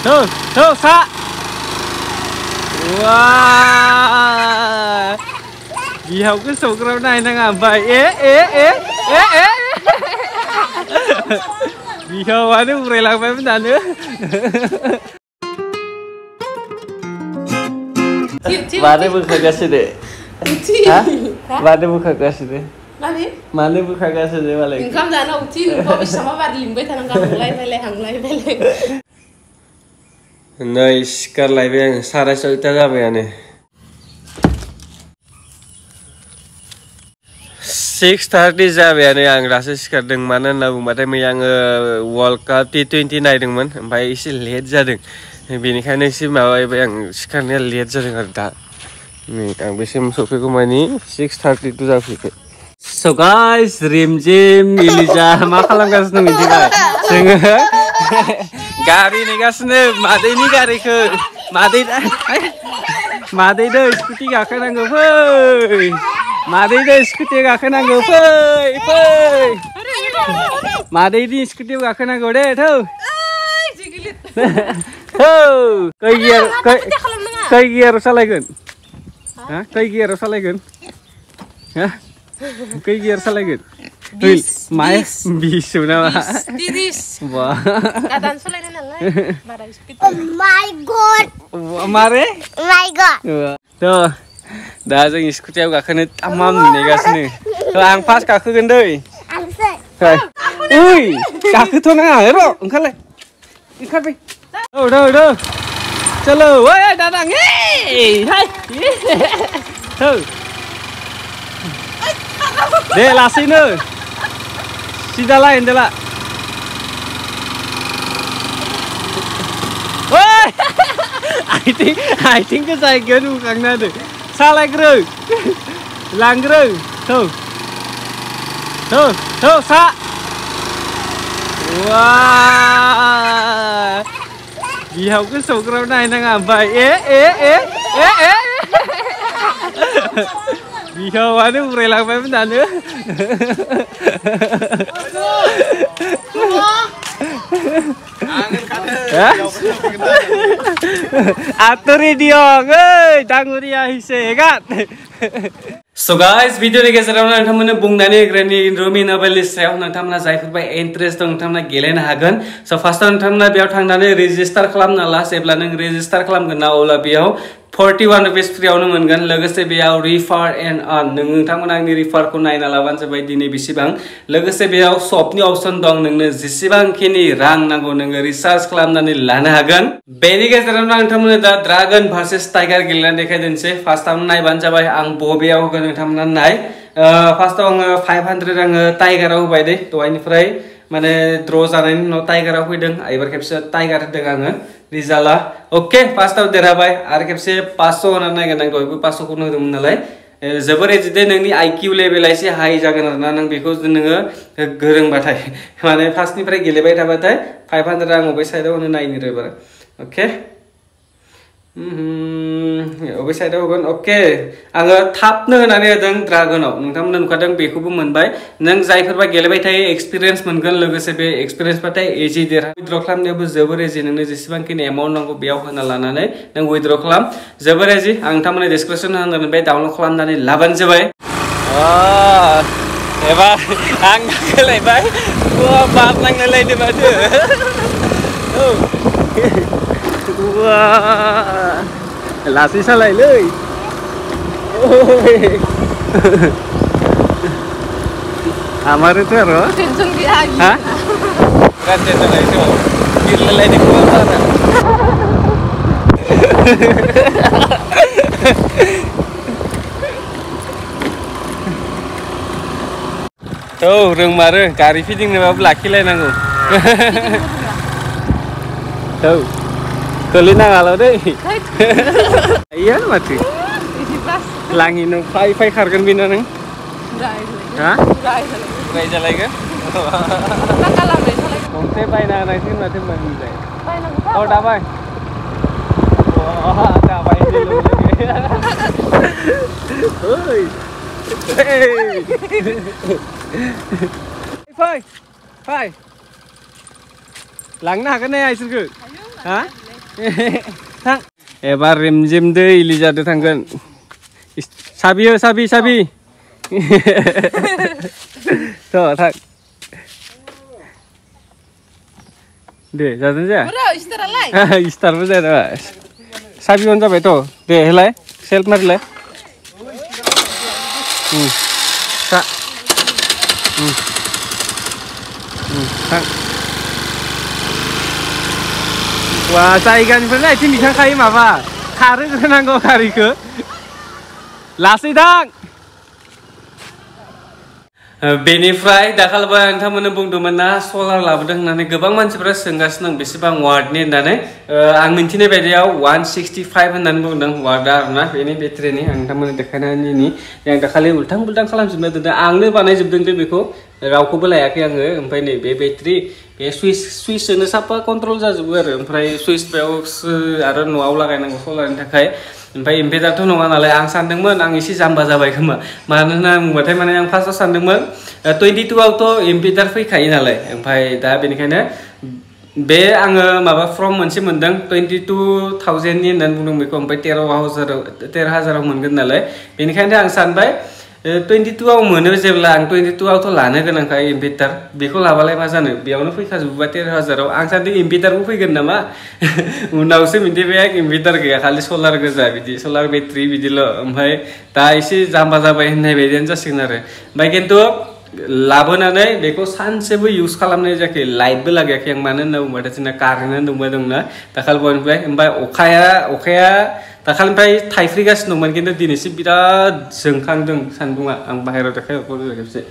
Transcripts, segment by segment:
Tuh, tuh, Sa. Wah. Bihau cái sổ grau này đang làm vậy. Ê. Bihau aduh rela apa benar nữa. Mana bukagasih deh? Hah? Mana bukagasih deh? Mana bukagasih deh balik? Income dah nak uti, kau bisa sama bar limbai tanang kau hanglai balik. Nice, karlai bang, sarai soita gabe ane. 6:30 जाबाय आं दासो सिखारदों मानो होनना बुंबाथाय मैया आङो world cup T20 नायदोंमोन ओमफ्राय एसे late जादों बेनिखायनो एसे माबाबाय आं सिखारनाया लेट जादों आरो दा नै आं बेसिम सफैगौ मानि 6:32 जाफैबाय स' गाइस रिमजिम इलिजा मा खालामगासिनो मिथिबाय जोङो गारि नेगासिनो मादैनि गारिखौ मादै दै स्कुटि गाखोनांगौ फै मादै दै स्कुटि गाखोनांगौ फै मादै दी स्कुटि गाखोनांगौ दे थौ खै गियार सालायगोन हा खै गियार सालायगोन हा खै गियार सालायगोन माय 20 नामा 30 wah kadang selain nalar barai speed oh my god mare oh my god tuh दा जों स्कुटियाव गाखोनो तामाम नेगासिनो आं फार्स्ट गाखोगोन दै ओइ गाखोथ' नाङा र' ओंखारबाय औ चलो ओइ दादां हाय दे लासैनो सिदा लाइन देला ओइ आथिं गोजायगोन बुखांना होदो सालायग्रो लांग्रो थौ सा wah bihau cái sổ grau này đang làm vậy ê bihau aduh rela apa benar nữa atur dia danguria hisegat So guys, video ni गेजेराव नोंथांमोननो बुंनानै होग्रानि रुमि नभेलनि सायाव नोंथांमोना जायफोरबा इन्ट्रेस्ट दं नोंथांमोना गेलेनो हागोन स' फार्स्टआव नोंथांमोना बेयाव थांनानै रेजिस्टार खालामना ला जेब्ला नों रेजिस्टार खालामगोन ना अब्ला बेयाव 41 रुपिस फ्रियावनो मोनगोन लोगोसे बेयाव रिफार एन्ड आर्न नोंथांमोना आंनि रिफारखौ नायना लाबानो जाबाय दिनै बेसेबां लोगोसे बेयाव शपनि अपसन दं नोंनो जेसेबांखिनि रां नांगौ नोङो रिसार्च खालामनानै लानो हागोन बेनि गेजेरावनो नोंथांमोननो दा ड्रागन भार्सेस टाइगार गेलेनानै देखायदोनसै फार्स्टआव नायबानो जाबाय आं बबेयाव होगोन नोंथांमोना नाय फार्स्टआव आङो 500 आङो टाइगाराव होबाय दे दहायनिफ्राय माने द्र जानायनि उनाव टाइगाराव फैदों एबार खेबसे टाइगार होदों आङो रिजाल्टआ ओके फार्स्टआव देरहाबाय आरो खेबसे 500 होना नायगोन आं दहायबो 500 खौनो होदोंमोन नालाय जोबोर इजि दे नोंनि आइकिउ लेभेला एसे हाइ जागोन आरोना नों बेखौ नोङो गोरोंबाथाय माने फार्स्टनिफ्राय गेलेबाय थाबाथाय 500 आं अबे साइडआव होनो नायनो र एबार ओके अबे साइडआव होगोन ओके आङो थाबनो होनानै होदों ड्रागनाव नोंथांमोना नुखादों बेखौबो मोनबाय नों जायफोरबा गेलेबाय थायो एक्सपिरियेन्स मोनगोन लोगोसे बे एक्सपिरियेन्स बाथाय इजि देरहा विथड्र खालामनायावबो जोबोर इजि नोंनो जेसेबांखिनि एमाउन्ट नांगौ बेयाव होना लानानै नों विथड्र खालाम जोबोर इजि आं नोंथांमोननो डिसक्रिपसन होनांगोन बे डाउनलड खालामनानै लाबानो जाबाय एबार आं गाखोलायबाय बारलांलायलायदो माथो wah lasih salah leh amar itu ro tension dia hah kan tension itu gila lagi di mana tuh reng mare kari feeding nih bapak laki lain aku tuh Kelina kalau deh, iya mati. Langin nung fai kargan bina neng. Hah? Rai jalai kan? Nakalam rai jalai. Kongte pai na sih mati mati jai. Oh dapai. Wah dapai dulu lagi. Oi, fai. Lang na kan nih aisir ke? Hah? थां एबार रिमजिम दैलि जादो थांगोन साबि थ' थां दे जादों जाया Strabo जाया नामा साबि अन जाबायथ' दे होलाय सेल्फ मारिलाय थां वा जायगानिफ्राय नायथिं दिखांखायो माबा खारो होनांगौ गारिखौ लासै थां बेनिफ्राय दाखालिबो नोंथांमोननो बुंदोंमोन ना सलार लाबोदों होननानै गोबां मानसिफोरा सोंगासिनो दं बेसेबां वाटनि होननानै आं मिन्थिनाय बायदियाव 165 होननानै बुंदों वाटआ आरोना बेनि बेटारिनि आं नोंथांमोननो देखायनायनि आं दाखालि उल्थां बुल्थां खालामजोबना दोनदों आंनो बानायजोबदों दे बेखौ रावखौबो लायाखै आङो ओमफ्राय नै बे बेटारि बे सुइसजोंनो साफा कन्ट्रल जाजोबो आरो ओमफ्राय सुइस बेयावसो आरो न'आव लागायनांगौ सलारनि थाखाय ओमफ्राय इनभार्टारथ' नङा नालाय आं सानदोंमोन आं एसे जाम्बा जाबाय खोमा मानो होनना बुंबाथाय माने आं फार्स्टआव सानदोंमोन 22आवथ' इनभार्टार फैखायो नालाय ओमफ्राय दा बेनिखायनो बे आङो माबा फर्म मोनसे मोनदों 22,000नि होननानै बुंदों बेखौ ओमफ्राय 13,000आव मोनगोन नालाय बेनिखायनो आं सानबाय 22आव मोनो जेब्ला आं 22आवथ' लानो गोनांखाय इनभार्टार बेखौ लाबालाय मा जानो बेयावनो फैखाजोबोबा 13,000आव आं सानदों इनभार्टारबो फैगोन नामा उनावसो मिन्थिबाय इनभार्टार गैया खालि सलार गोजा बिदि सलार बेटारि बिदिल' ओमफ्राय दा एसे जाम्बा जाबाय होननाय बायदियानो जासिगोन आरो ओमफ्राय खिन्थु लाबोनानै बेखौ सानसेबो इउज खालामनाय जायाखै लाइटबो लागायाखै आं मानो होनना बुंबाथाय जोंना कारेन्टआनो दंना दाखालिनिफ्राय ओमफ्राय अखाया दाखालिनिफ्राय थाइफ्रिगासिनो दंमोन खिन्थु दिनैसिम बिराद जोंखांदों सान्दुङा आं बाहेरायाव देखायहरबाय खेबसे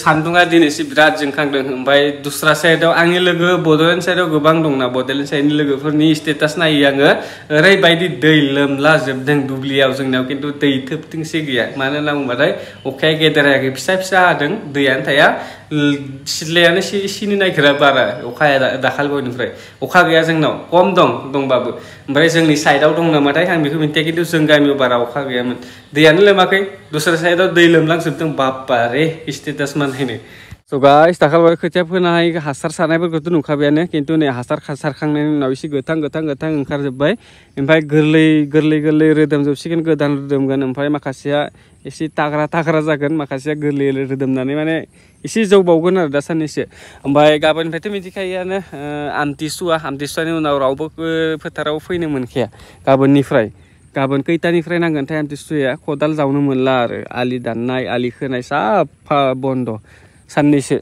सान्दुङा दिनैसिम बिराद जोंखांदों ओमफ्राय दस्रा साइडआव आंनि लोगो बड'लेण्ड साइडआव गोबां दंना बड'लेण्ड साइडनि लोगोफोरनि स्टेटास नायो आङो ओरैबायदि दै लोमलाजोबदों दुब्लियाव जोंनियाव खिन्थु दै थोबथिंसे गैया मानो होनना बुंबाथाय अखाया गेदेर हायाखै फिसा फिसा हादों दैयानो थाया सिथ्लायानो सिनो नागिरा बारा अखाया दाखालिनिफ्राय अखा गैया जोंनाव खम दंबाबो ओमफ्राय जोंनि साइडआव दं नामाथाय आं बेखौ मिन्थिया खिन्थु जों गामियाव बारा अखा गैयामोन दैयानो लोमाखै दस्रा साइडआव दै लोमलांजोबदों बाप्पा रे स्टेटास मानायनो स' गाइस दाखालिबाय खोथिया फोनाय हासार सारनायफोरखौथ' नुखाबायानो खिन्थु नै हासार सारखांनायनि उनाव एसे गोथां ओंखारजोब्बाय ओमफ्राय गोरलै रोदोमजोबसिगोन गोदान रोदोमगोन ओमफ्राय माखासेया एसे थाग्रा जागोन माखासेया गोरलै रोदोमनानै माने एसे जौबावगोन आरो दा साननैसो ओमफ्राय गाबोननिफ्रायथ' मिथिखायोआनो आमथिसुवानि उनाव रावबो फोथाराव फैनो मोनखाया गाबोन खैथानिफ्राय नांगोनथाय आमथिसुवाया खदाल जावनो मोनला आरो आलि दाननाय आलि खोनाय साफा बन्द' साननैसो